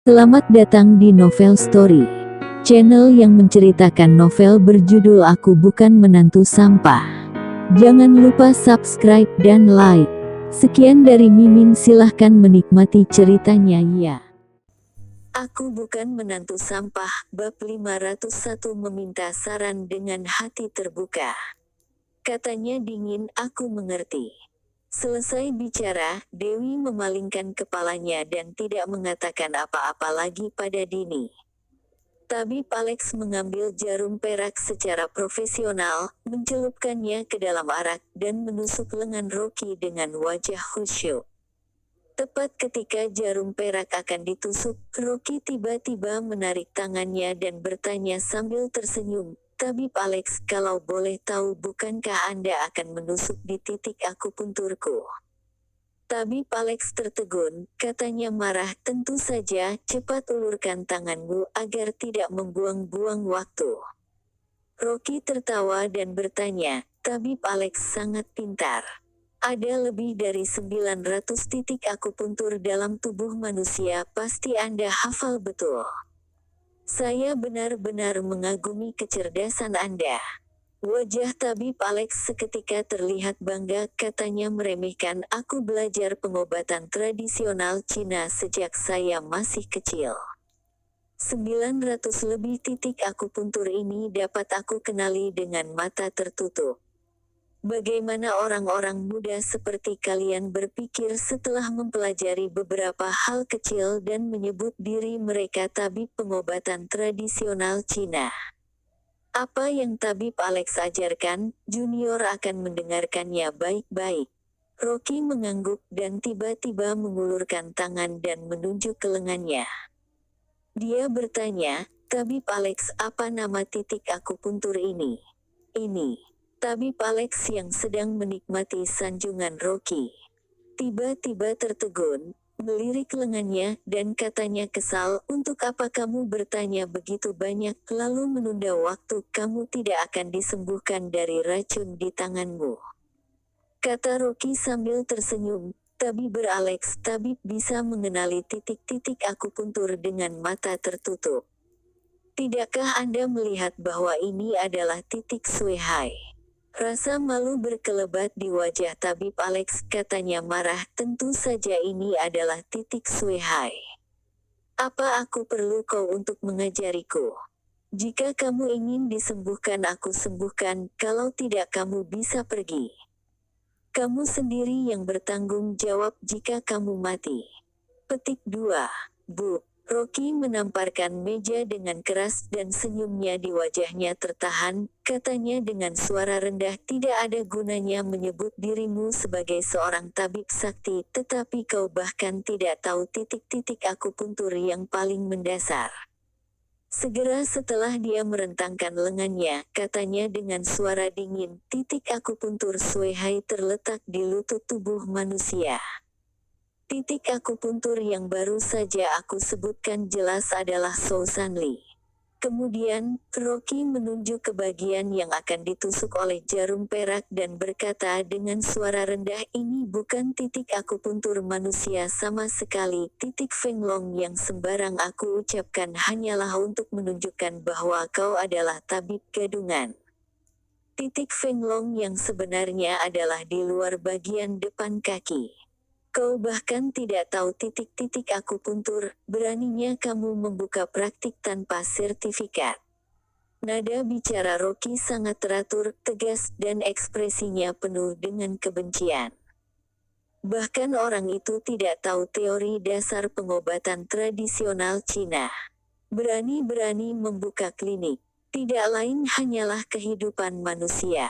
Selamat datang di Novel Story, channel yang menceritakan novel berjudul Aku Bukan Menantu Sampah. Jangan lupa subscribe dan like. Sekian dari Mimin, silahkan menikmati ceritanya ya. Aku Bukan Menantu Sampah, bab 501 meminta saran dengan hati terbuka. Katanya dingin, aku mengerti. Selesai bicara, Dewi memalingkan kepalanya dan tidak mengatakan apa-apa lagi pada Dini. Tabib Alex mengambil jarum perak secara profesional, mencelupkannya ke dalam arak, dan menusuk lengan Rocky dengan wajah khusyuk. Tepat ketika jarum perak akan ditusuk, Rocky tiba-tiba menarik tangannya dan bertanya sambil tersenyum, "Tabib Alex, kalau boleh tahu, bukankah Anda akan menusuk di titik akupunturku?" Tabib Alex tertegun, katanya marah, "Tentu saja, cepat ulurkan tanganmu agar tidak membuang-buang waktu." Rocky tertawa dan bertanya, "Tabib Alex sangat pintar. Ada lebih dari 900 titik akupuntur dalam tubuh manusia, pasti Anda hafal betul. Saya benar-benar mengagumi kecerdasan Anda." Wajah Tabib Alex seketika terlihat bangga, katanya meremehkan, "Aku belajar pengobatan tradisional Cina sejak saya masih kecil. 900 lebih titik akupuntur ini dapat aku kenali dengan mata tertutup. Bagaimana orang-orang muda seperti kalian berpikir setelah mempelajari beberapa hal kecil dan menyebut diri mereka tabib pengobatan tradisional Cina? Apa yang Tabib Alex ajarkan, junior akan mendengarkannya baik-baik." Rocky mengangguk dan tiba-tiba mengulurkan tangan dan menunjuk ke lengannya. Dia bertanya, "Tabib Alex, apa nama titik akupuntur ini?" "Ini." Tabib Alex yang sedang menikmati sanjungan Rocky tiba-tiba tertegun, melirik lengannya, dan katanya kesal, "Untuk apa kamu bertanya begitu banyak, lalu menunda waktu? Kamu tidak akan disembuhkan dari racun di tanganmu," kata Rocky sambil tersenyum. "Tabib Alex, tabib bisa mengenali titik-titik akupuntur dengan mata tertutup. Tidakkah Anda melihat bahwa ini adalah titik Suihai?" Rasa malu berkelebat di wajah Tabib Alex, katanya marah, "Tentu saja ini adalah titik Suihai. Apa aku perlu kau untuk mengajariku? Jika kamu ingin disembuhkan, aku sembuhkan, kalau tidak kamu bisa pergi. Kamu sendiri yang bertanggung jawab jika kamu mati." Petik 2. Bu. Rocky menamparkan meja dengan keras dan senyumnya di wajahnya tertahan, katanya dengan suara rendah, "Tidak ada gunanya menyebut dirimu sebagai seorang tabib sakti, tetapi kau bahkan tidak tahu titik-titik akupuntur yang paling mendasar." Segera setelah dia merentangkan lengannya, katanya dengan suara dingin, "Titik akupuntur Suihai terletak di lutut tubuh manusia. Titik akupuntur yang baru saja aku sebutkan jelas adalah Sousanli." Kemudian, Rocky menunjuk ke bagian yang akan ditusuk oleh jarum perak dan berkata dengan suara rendah, "Ini bukan titik akupuntur manusia sama sekali. Titik Fenglong yang sembarang aku ucapkan hanyalah untuk menunjukkan bahwa kau adalah tabib gadungan. Titik Fenglong yang sebenarnya adalah di luar bagian depan kaki. Kau bahkan tidak tahu titik-titik akupuntur, beraninya kamu membuka praktik tanpa sertifikat." Nada bicara Rocky sangat teratur, tegas, dan ekspresinya penuh dengan kebencian. Bahkan orang itu tidak tahu teori dasar pengobatan tradisional Cina. Berani-berani membuka klinik. Tidak lain hanyalah kehidupan manusia.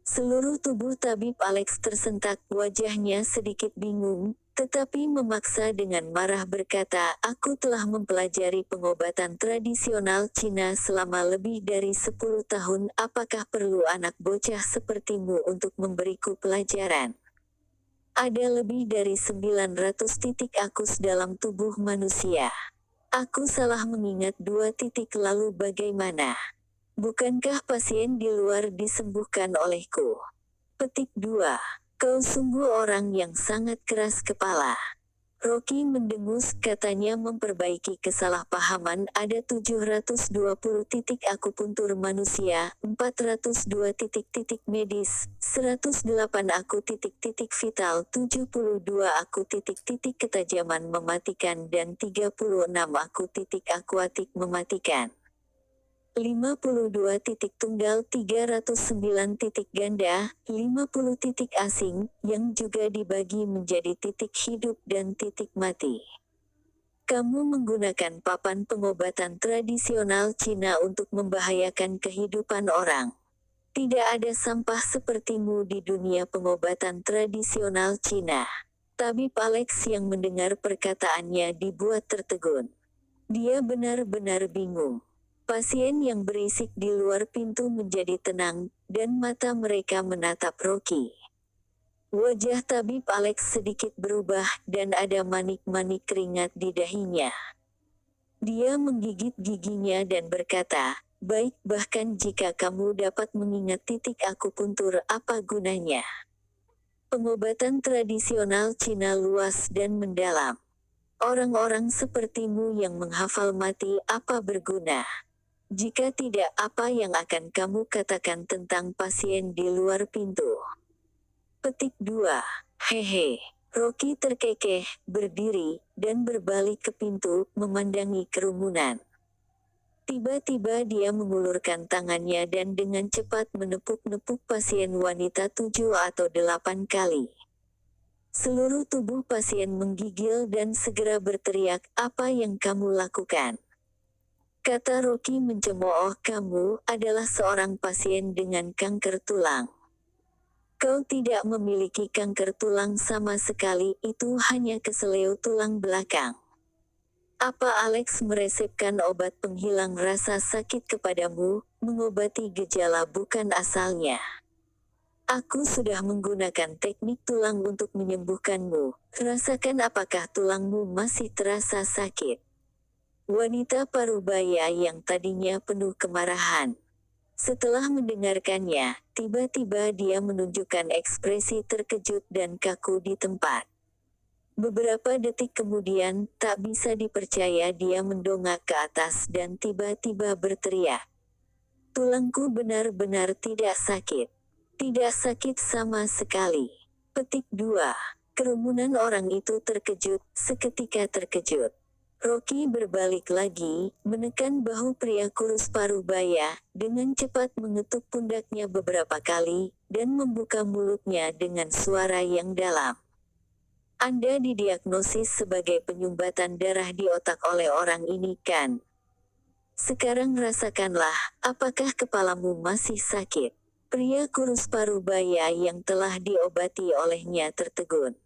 Seluruh tubuh Tabib Alex tersentak, wajahnya sedikit bingung, tetapi memaksa dengan marah berkata, "Aku telah mempelajari pengobatan tradisional Cina selama lebih dari 10 tahun, apakah perlu anak bocah sepertimu untuk memberiku pelajaran? Ada lebih dari 900 titik akus dalam tubuh manusia. Aku salah mengingat 2 titik, lalu bagaimana? Bukankah pasien di luar disembuhkan olehku?" Petik 2. Kau sungguh orang yang sangat keras kepala. Rocky mendengus, katanya memperbaiki kesalahpahaman. Ada 720 titik akupuntur manusia, 402 titik-titik medis, 108 aku titik-titik vital, 72 aku titik-titik ketajaman mematikan dan 36 aku titik akuatik mematikan. 52 titik tunggal, 309 titik ganda, 50 titik asing, yang juga dibagi menjadi titik hidup dan titik mati. Kamu menggunakan papan pengobatan tradisional Cina untuk membahayakan kehidupan orang. Tidak ada sampah sepertimu di dunia pengobatan tradisional Cina. Tabib Alex yang mendengar perkataannya dibuat tertegun. Dia benar-benar bingung. Pasien yang berisik di luar pintu menjadi tenang, dan mata mereka menatap Rocky. Wajah tabib Alex sedikit berubah, dan ada manik-manik keringat di dahinya. Dia menggigit giginya dan berkata, "Baik, bahkan jika kamu dapat mengingat titik akupuntur, apa gunanya? Pengobatan tradisional Cina luas dan mendalam. Orang-orang sepertimu yang menghafal mati apa berguna? Jika tidak, apa yang akan kamu katakan tentang pasien di luar pintu?" Petik 2. Hehe. Rocky terkekeh, berdiri, dan berbalik ke pintu, memandangi kerumunan. Tiba-tiba dia mengulurkan tangannya dan dengan cepat menepuk-nepuk pasien wanita 7 atau 8 kali. Seluruh tubuh pasien menggigil dan segera berteriak, "Apa yang kamu lakukan?" Kata Rocky mencemooh, "Kamu adalah seorang pasien dengan kanker tulang. Kau tidak memiliki kanker tulang sama sekali, itu hanya keseleo tulang belakang." Apa Alex meresepkan obat penghilang rasa sakit kepadamu, mengobati gejala bukan asalnya? Aku sudah menggunakan teknik tulang untuk menyembuhkanmu. Rasakan apakah tulangmu masih terasa sakit. Wanita parubaya yang tadinya penuh kemarahan. Setelah mendengarkannya, tiba-tiba dia menunjukkan ekspresi terkejut dan kaku di tempat. Beberapa detik kemudian, tak bisa dipercaya dia mendongak ke atas dan tiba-tiba berteriak. "Tulangku benar-benar tidak sakit. Tidak sakit sama sekali." Petik 2. Kerumunan orang itu terkejut, seketika terkejut. Rocky berbalik lagi, menekan bahu pria kurus parubaya, dengan cepat mengetuk pundaknya beberapa kali, dan membuka mulutnya dengan suara yang dalam. "Anda didiagnosis sebagai penyumbatan darah di otak oleh orang ini, kan? Sekarang rasakanlah, apakah kepalamu masih sakit?" Pria kurus parubaya yang telah diobati olehnya tertegun.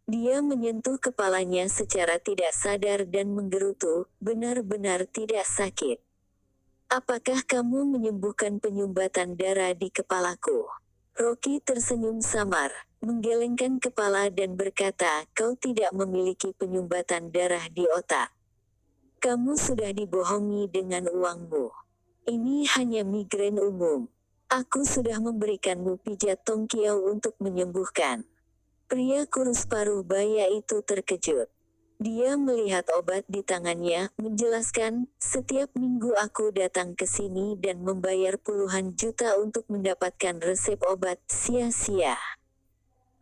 Dia menyentuh kepalanya secara tidak sadar dan menggerutu, "Benar-benar tidak sakit. Apakah kamu menyembuhkan penyumbatan darah di kepalaku?" Rocky tersenyum samar, menggelengkan kepala dan berkata, "Kau tidak memiliki penyumbatan darah di otak. Kamu sudah dibohongi dengan uangmu. Ini hanya migrain umum. Aku sudah memberikanmu pijat tongkiao untuk menyembuhkan." Pria kurus parubaya itu terkejut. Dia melihat obat di tangannya, menjelaskan, "Setiap minggu aku datang ke sini dan membayar puluhan juta untuk mendapatkan resep obat, sia-sia."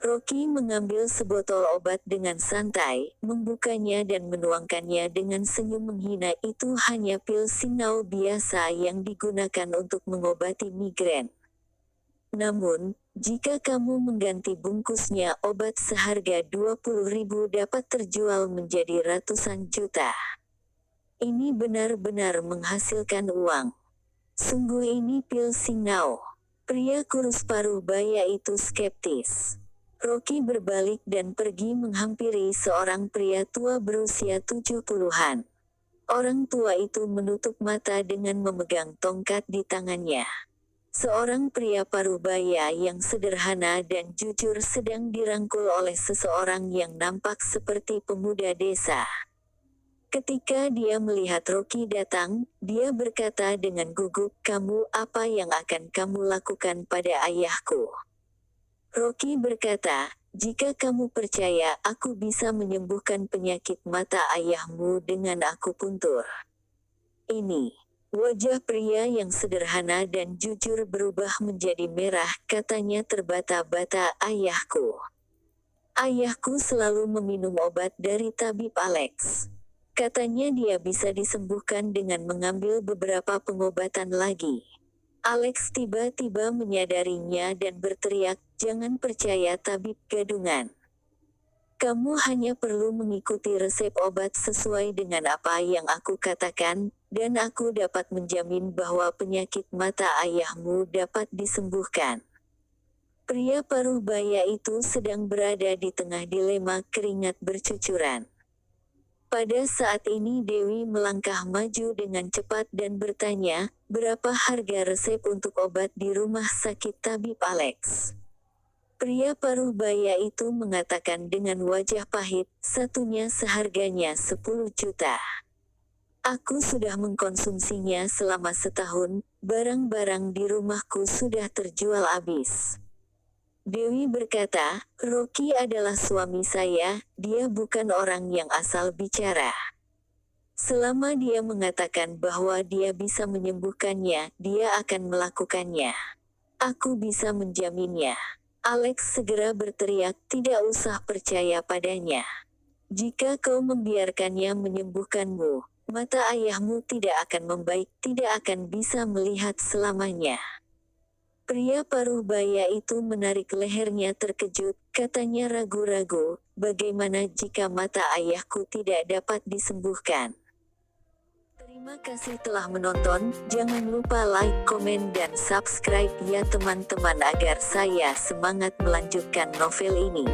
Rocky mengambil sebotol obat dengan santai, membukanya dan menuangkannya dengan senyum menghina. "Itu hanya pil Sinao biasa yang digunakan untuk mengobati migrain. Namun, jika kamu mengganti bungkusnya, obat seharga 20.000 dapat terjual menjadi ratusan juta. Ini benar-benar menghasilkan uang. Sungguh ini pil Sinao." Pria kurus parubaya itu skeptis. Rocky berbalik dan pergi menghampiri seorang pria tua berusia 70-an. Orang tua itu menutup mata dengan memegang tongkat di tangannya. Seorang pria parubaya yang sederhana dan jujur sedang dirangkul oleh seseorang yang nampak seperti pemuda desa. Ketika dia melihat Rocky datang, dia berkata dengan gugup, "Kamu, apa yang akan kamu lakukan pada ayahku?" Rocky berkata, Jika kamu percaya aku bisa menyembuhkan penyakit mata ayahmu dengan akupuntur. Ini. Wajah pria yang sederhana dan jujur berubah menjadi merah, katanya terbata-bata, ayahku. Ayahku selalu meminum obat dari tabib Alex. Katanya dia bisa disembuhkan dengan mengambil beberapa pengobatan lagi. Alex tiba-tiba menyadarinya dan berteriak, "Jangan percaya tabib gadungan. Kamu hanya perlu mengikuti resep obat sesuai dengan apa yang aku katakan, dan aku dapat menjamin bahwa penyakit mata ayahmu dapat disembuhkan." Pria paruh baya itu sedang berada di tengah dilema, keringat bercucuran. Pada saat ini Dewi melangkah maju dengan cepat dan bertanya, "Berapa harga resep untuk obat di rumah sakit tabib Alex?" Pria paruh baya itu mengatakan dengan wajah pahit, "Satunya seharganya 10 juta. Aku sudah mengkonsumsinya selama setahun, barang-barang di rumahku sudah terjual habis." Dewi berkata, "Rocky adalah suami saya, dia bukan orang yang asal bicara. Selama dia mengatakan bahwa dia bisa menyembuhkannya, dia akan melakukannya. Aku bisa menjaminnya." Alex segera berteriak, "Tidak usah percaya padanya. Jika kau membiarkannya menyembuhkanmu, mata ayahmu tidak akan membaik, tidak akan bisa melihat selamanya." Pria paruh baya itu menarik lehernya terkejut, katanya ragu-ragu, "Bagaimana jika mata ayahku tidak dapat disembuhkan?" Terima kasih telah menonton, jangan lupa like, komen dan subscribe ya teman-teman agar saya semangat melanjutkan novel ini.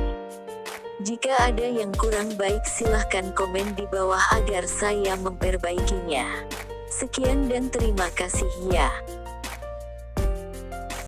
Jika ada yang kurang baik silahkan komen di bawah agar saya memperbaikinya. Sekian dan terima kasih ya.